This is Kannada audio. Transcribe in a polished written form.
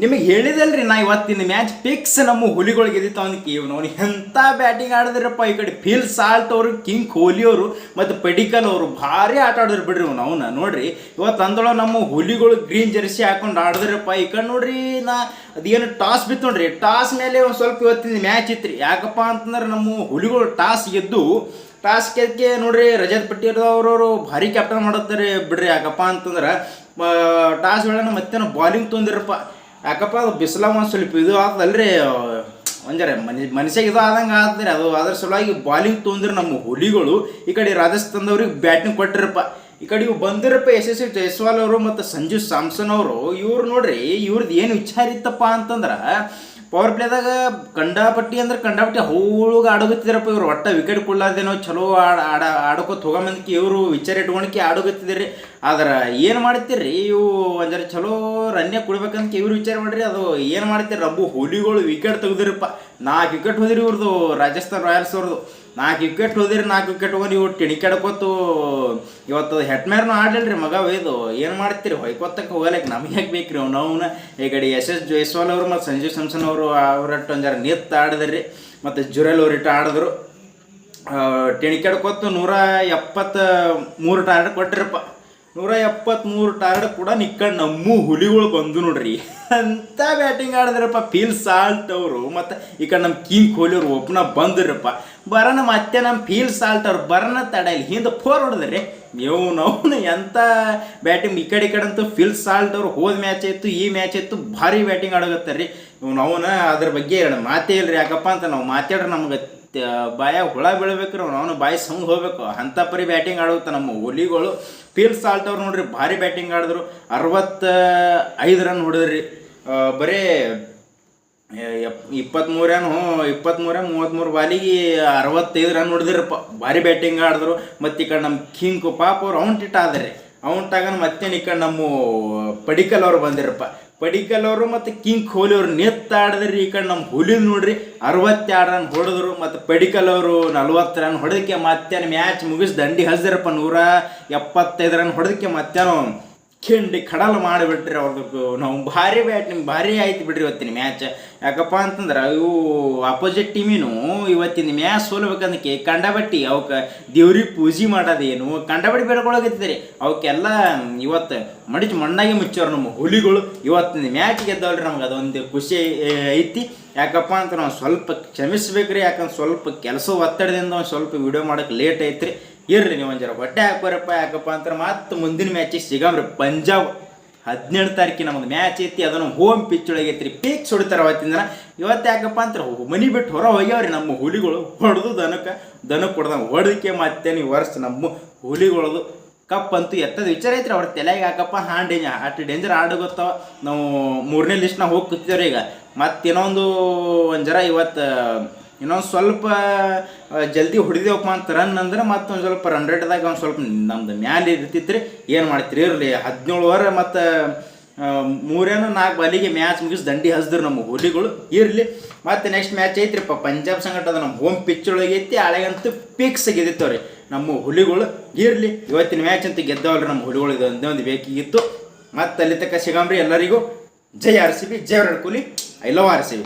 ನಿಮಗೆ ಹೇಳಿದಲ್ರಿ ನಾ ಇವತ್ತಿನ ಮ್ಯಾಚ್ ಫಿಕ್ಸ್ ನಮ್ಮ ಹುಲಿಗಳಿಗೆ ಗೆದ್ದಿತ್ತು ಅವನಿಗೆ ಅವ್ನಿಗೆ ಎಂಥ ಬ್ಯಾಟಿಂಗ್ ಆಡಿದ್ರಪ್ಪ. ಈ ಕಡೆ ಫಿಲ್ ಸಾಲ್ಟ್ ಅವರು, ಕಿಂಗ್ ಕೊಹ್ಲಿ ಅವರು ಮತ್ತು ಪಡಿಕಲ್ ಅವರು ಭಾರಿ ಆಟ ಆಡಿದ್ರು ಬಿಡ್ರಿ ಅವನ್ನ ನೋಡ್ರಿ. ಇವತ್ತು ಅಂದೊಳಗೆ ನಮ್ಮ ಹುಲಿಗಳು ಗ್ರೀನ್ ಜರ್ಸಿ ಹಾಕೊಂಡು ಆಡಿದ್ರಪ್ಪ. ಈ ಕಡೆ ನೋಡ್ರಿ ನಾ ಅದೇನು ಟಾಸ್ ಬಿತ್ತು ನೋಡ್ರಿ, ಟಾಸ್ ಮೇಲೆ ಒಂದು ಸ್ವಲ್ಪ ಇವತ್ತಿನ ಮ್ಯಾಚ್ ಇತ್ತು. ಯಾಕಪ್ಪ ಅಂತಂದ್ರೆ ನಮ್ಮ ಹುಲಿಗಳು ಟಾಸ್ ಗೆದ್ದು ಟಾಸ್ ಗೆದ್ದಕ್ಕೆ ನೋಡ್ರಿ ರಜತ್ ಪಟೇಲ್ ಅವರವರು ಭಾರಿ ಕ್ಯಾಪ್ಟನ್ ಮಾಡುತ್ತಾರೆ ಬಿಡ್ರಿ. ಯಾಕಪ್ಪ ಅಂತಂದ್ರೆ ಟಾಸ್ ವೇಳೆ ಮತ್ತೇನೋ ಬಾಲಿಂಗ್ ತೊಂದಿರಪ್ಪ. ಯಾಕಪ್ಪ ಅದು ಬಿಸಿಲ ಒಂದು ಸ್ವಲ್ಪ ಇದು ಆಗ್ತದಲ್ರಿ, ಒಂಜರ ಮನುಷ್ಯಾಗ ಇದು ಆದಂಗೆ ಆಗ್ತದೆ ಅದು. ಅದ್ರ ಸಲುವಾಗಿ ಬಾಲಿಂಗ್ ತೊಂದ್ರೆ ನಮ್ಮ ಹುಲಿಗಳು ಈ ಕಡೆ ರಾಜಸ್ಥಾನದವ್ರಿಗೆ ಬ್ಯಾಟಿಂಗ್ ಕೊಟ್ಟಿರಪ್ಪ. ಈ ಕಡೆ ಇವು ಬಂದಿರಪ್ಪ ಯಶಸ್ವಿ ಜೈಸ್ವಾಲ್ ಅವರು ಮತ್ತು ಸಂಜು ಸ್ಯಾಮ್ಸನ್ ಅವರು. ಇವ್ರು ನೋಡ್ರಿ ಇವ್ರದ್ದು ಏನು ವಿಚಾರ ಇತ್ತಪ್ಪ ಅಂತಂದ್ರೆ ಪವರ್ ಪ್ಲೇದಾಗ ಕಂಡಾಪಟ್ಟಿ ಹೌಳಗೆ ಆಡೋಗತ್ತಿದ್ರಪ್ಪ. ಇವ್ರು ಒಟ್ಟ ವಿಕೆಟ್ ಕೊಡ್ಲಾರ್ದೇನೋ ಚಲೋ ಆಡೋಕೋತ ಹೋಗಮಂದಕ್ಕೆ ಇವರು ವಿಚಾರ ಇಟ್ಕೊಳಕ್ಕೆ ಆಡೋಗತ್ತಿದ್ರಿ. ಆದ್ರೆ ಏನು ಮಾಡ್ತೀರಿ ಇವು ಒಂದರ ಚಲೋ ರನ್ನೇ ಕೊಡ್ಬೇಕಂತ ಇವ್ರು ವಿಚಾರ ಮಾಡ್ರಿ. ಅದು ಏನು ಮಾಡ್ತೀರಿ ರಬ್ಬು ಹುಲಿಗಳು ವಿಕೆಟ್ ತೆಗ್ದಿರಪ್ಪ. 4 ವಿಕೆಟ್ ಹೋದ್ರಿ ಇವ್ರದ್ದು ರಾಜಸ್ಥಾನ್ ರಾಯಲ್ಸ್ ಅವ್ರದ್ದು. 4 ವಿಕೆಟ್ ಹೋದಿರಿ, 4 ವಿಕೆಟ್ ಹೋಗಿ ಇವ್ರು ಟಿಣಿಕಾಡ್ಕೋತು. ಇವತ್ತು ಹೆಟ್ಮೇರ್ನು ಆಡಲಿಲ್ಲ ಮಗ ಒಯ್ದು. ಏನು ಮಾಡ್ತೀರಿ ಹೊಯ್ಕೊತ್ತಕ್ಕೆ ಹೋಗಲಿಕ್ಕೆ ನಮಗೆ ಯಾಕೆ ಬೇಕ್ರಿ ಅವ್ನ. ಈ ಕಡೆ ಜೈಸ್ವಾಲ್ ಅವರು ಮತ್ತು ಸಂಜು ಸ್ಯಾಮ್ಸನ್ ಅವರು ಅವರಟ್ಟು ಒಂಜಾರ ನಿತ್ತು ಆಡಿದ್ರಿ. ಮತ್ತು ಜುರೆಲ್ ಅವ್ರು ಇಟ್ಟು ಆಡಿದ್ರು. ಟಿಣಿಕಾಡ್ಕೋತು 173 ಟಾರ್ಗೆಟ್ ಕೊಟ್ಟಿರಪ್ಪ. 173 ಟಾರ್ಗೆಟ್ ಕೂಡ ನಿಕ್ಕಂಡು ನಮ್ಮ ಹುಲಿಗಳು ಬಂದು ನೋಡ್ರಿ ಅಂತ ಬ್ಯಾಟಿಂಗ್ ಆಡಿದ್ರಪ್ಪ. ಫಿಲ್ ಸಾಲ್ಟ್ ಅವರು ಮತ್ತು ಈ ಕಡೆ ನಮ್ಮ ಕಿಂಗ್ ಕೊಹ್ಲಿ ಅವರು ಒಬ್ಬನ ಬಂದಿರಪ್ಪ. ಬರೋಣ ಮತ್ತೆ ನಮ್ಮ ಫಿಲ್ ಸಾಲ್ಟ್ ಅವ್ರು ಬರೋಣ ತಡೆಯಲ್ಲಿ ಹಿಂದೆ 4 ಹೊಡೆದ್ರಿ. ನಾವು ಎಂಥ ಬ್ಯಾಟಿಂಗ್ ಈ ಕಡೆ ಅಂತೂ ಫಿಲ್ ಸಾಲ್ಟ್ ಅವರು ಹೋದ ಮ್ಯಾಚ್ ಆಯಿತು, ಈ ಮ್ಯಾಚ್ ಆಯಿತು, ಭಾರಿ ಬ್ಯಾಟಿಂಗ್ ಆಡೋಗತ್ತಾರೆ ರೀ. ಅವನ ಅದ್ರ ಬಗ್ಗೆ ಮಾತೇ ಇಲ್ರಿ. ಯಾಕಪ್ಪ ಅಂತ ನಾವು ಮಾತಾಡ್ರೆ ನಮ್ಗೆ ಬಾಯಾಗ ಹುಳ ಬೀಳ್ಬೇಕ್ರಿ. ಅವನು ಬಾಯಿ ಸೌಂಡ್ ಹೋಗ್ಬೇಕು ಅಂಥ ಪರಿ ಬ್ಯಾಟಿಂಗ್ ಆಡುತ್ತೆ ನಮ್ಮ ಹುಲಿಗಳು. ಫಿಲ್ ಸಾಲ್ಟ್ ಅವ್ರು ನೋಡ್ರಿ ಭಾರಿ ಬ್ಯಾಟಿಂಗ್ ಆಡಿದ್ರು. 65 ರನ್ ಹೊಡೆದ್ರಿ. ಬರೀ 33 ಬಾಲಿಗೆ 65 ರನ್ ಹೊಡೆದಿರಪ್ಪ. ಭಾರಿ ಬ್ಯಾಟಿಂಗ್ ಆಡಿದ್ರು. ಮತ್ತು ಈ ಕಡೆ ನಮ್ಮ ಕಿಂಗ್ ಪಾಪ ಅವ್ರು ಔಟ್ ಆದ್ರಿ. ಔಟ್ ಮತ್ತೇನು ಈ ಕಡೆ ನಮ್ಮ ಪಡಿಕಲ್ ಅವ್ರು ಬಂದಿರಪ್ಪ. ಪಡಿಕಲ್ ಅವರು ಮತ್ತು ಕಿಂಗ್ ಕೊಹ್ಲಿ ಅವರು ನೆತ್ತಾಡಿದ್ರಿ. ಈ ಕಡೆ ನಮ್ಮ ಹುಲಿ ನೋಡ್ರಿ 62 ರನ್ ಹೊಡೆದ್ರು. ಮತ್ತು ಪಡಿಕಲ್ ಅವರು 40 ರನ್ ಹೊಡೆದಕ್ಕೆ ಮತ್ತೇನು ಮ್ಯಾಚ್ ಮುಗಿಸಿ ದಂಡಿ ಹಚ್ದಿರಪ್ಪ. 175 ರನ್ ಹೊಡೆದಕ್ಕೆ ಮತ್ತೇನೋ ಕೆಂಡಿ ಕಡಲು ಮಾಡಿಬಿಟ್ರಿ ಅವ್ರದ್ದು. ನಾವು ಭಾರಿ ಬ್ಯಾಟಿಂಗ್ ಭಾರಿ ಆಯ್ತು ಬಿಡ್ರಿ ಇವತ್ತಿನ ಮ್ಯಾಚ್. ಯಾಕಪ್ಪ ಅಂತಂದ್ರೆ ಇವು ಅಪೋಸಿಟ್ ಟೀಮಿನೂ ಇವತ್ತಿನ ಮ್ಯಾಚ್ ಸೋಲ್ಬೇಕಂದಕ್ಕೆ ಕಂಡಬಟ್ಟಿ ಅವಕ್ಕೆ ದೇವ್ರಿಗೆ ಪೂಜೆ ಮಾಡೋದೇನು ಕಂಡಬಟ್ಟಿ ಬೇಡ್ಕೊಳಗತ್ತಿದ್ರಿ. ಅವಕ್ಕೆಲ್ಲ ಇವತ್ತು ಮಣ್ಣಾಗೆ ಮುಚ್ಚೋರು ನಮ್ಮ ಹುಲಿಗಳು. ಇವತ್ತಿನ ಮ್ಯಾಚ್ ಗೆದ್ದವ್ರಿ. ನಮ್ಗೆ ಅದೊಂದು ಖುಷಿ ಐತಿ. ಯಾಕಪ್ಪ ಅಂತ ನಾವು ಸ್ವಲ್ಪ ಕ್ಷಮಿಸ್ಬೇಕ್ರಿ. ಯಾಕಂದ್ರೆ ಸ್ವಲ್ಪ ಕೆಲಸ ಒತ್ತಡದಿಂದ ಒಂದು ಸ್ವಲ್ಪ ವಿಡಿಯೋ ಮಾಡೋಕ್ಕೆ ಲೇಟ್ ಐತ್ರಿ. ಇರ್ರಿ ನೀವು ಒಂಜರ ಹೊಟ್ಟೆ ಹಾಕ್ಬಾರಪ್ಪ. ಯಾಕಪ್ಪ ಅಂತಾರೆ ಮತ್ತೆ ಮುಂದಿನ ಮ್ಯಾಚಿಗೆ ಸಿಗಮ್ರಿ. ಪಂಜಾಬ್ 17 ತಾರೀಕಿಗೆ ನಮ್ಮದು ಮ್ಯಾಚ್ ಐತಿ. ಅದನ್ನು ಹೋಮ್ ಪಿಚ್ ಒಳಗೆ ಐತ್ರಿ. ಪೀಕ್ಸ್ ಹೊಡಿತಾರೆ ಅವತ್ತಿನ ದಿನ. ಇವತ್ತು ಯಾಕಪ್ಪ ಅಂತಾರೆ ಮನಿ ಬಿಟ್ಟು ಹೊರ ಹೋಗ್ಯಾವ್ರಿ ನಮ್ಮ ಹುಲಿಗಳು. ಹೊಡೆದು ದನಕ್ಕೆ ಹೊಡೆದಂಗೆ ಹೊಡೆದಕ್ಕೆ ಮತ್ತೇನು ಈ ವರ್ಷ ನಮ್ಮ ಹುಲಿಗಳದು ಕಪ್ ಅಂತೂ ಎತ್ತದ ವಿಚಾರ ಐತ್ರಿ ಅವ್ರ ತಲೆಗೆ. ಯಾಕಪ್ಪ ಅಷ್ಟು ಡೇಂಜರ್ ಆಡು ಗೊತ್ತಾವ. ನಾವು 3ನೇ ಲಿಸ್ಟ್ನಾಗ ಹೋಗಿ ಕೂತಿದ್ದೇವ್ರಿ. ಈಗ ಮತ್ತು ಇನ್ನೊಂದು ಜರ ಇವತ್ತು ಇನ್ನೊಂದು ಸ್ವಲ್ಪ ಜಲ್ದಿ ಹೊಡಿದೇವಪ್ಪ ಅಂತ ರನ್ ಅಂದ್ರೆ ಮತ್ತೊಂದು ಸ್ವಲ್ಪ 100ದಾಗ ಒಂದು ಸ್ವಲ್ಪ ನಮ್ದು ಮ್ಯಾಲೆ ಇರ್ತಿತ್ತು ರೀ. ಏನು ಮಾಡ್ತೀರಿ ಇರಲಿ. 17 ಓವರ್ ಮತ್ತು 3-4 ಬಾಲಿಗೆ ಮ್ಯಾಚ್ ಮುಗಿಸಿ ದಂಡಿ ಹಚ್ದ್ರು ನಮ್ಮ ಹುಲಿಗಳು. ಇರಲಿ ಮತ್ತು ನೆಕ್ಸ್ಟ್ ಮ್ಯಾಚ್ ಐತ್ರಿಪ್ಪ ಪಂಜಾಬ್ ಸಂಗಟ. ಅದು ನಮ್ಮ ಹೋಮ್ ಪಿಚ್ ಒಳಗೆ ಐತಿ. ಹಳೆಗಂತೂ ಫಿಕ್ಸ್ ಗೆದ್ದಿತ್ತವ್ರಿ ನಮ್ಮ ಹುಲಿಗಳು. ಇರಲಿ ಇವತ್ತಿನ ಮ್ಯಾಚ್ ಅಂತೂ ಗೆದ್ದವಲ್ರಿ ನಮ್ಮ ಹುಲಿಗಳು. ಇದು ಒಂದೇ ಬೇಕಿತ್ತು. ಮತ್ತು ಅಲ್ಲಿ ತನಕ ಸಿಗಮ್ರಿ ಎಲ್ಲರಿಗೂ. ಜೈ RCB, Jai Virat Kohli. I love RCB.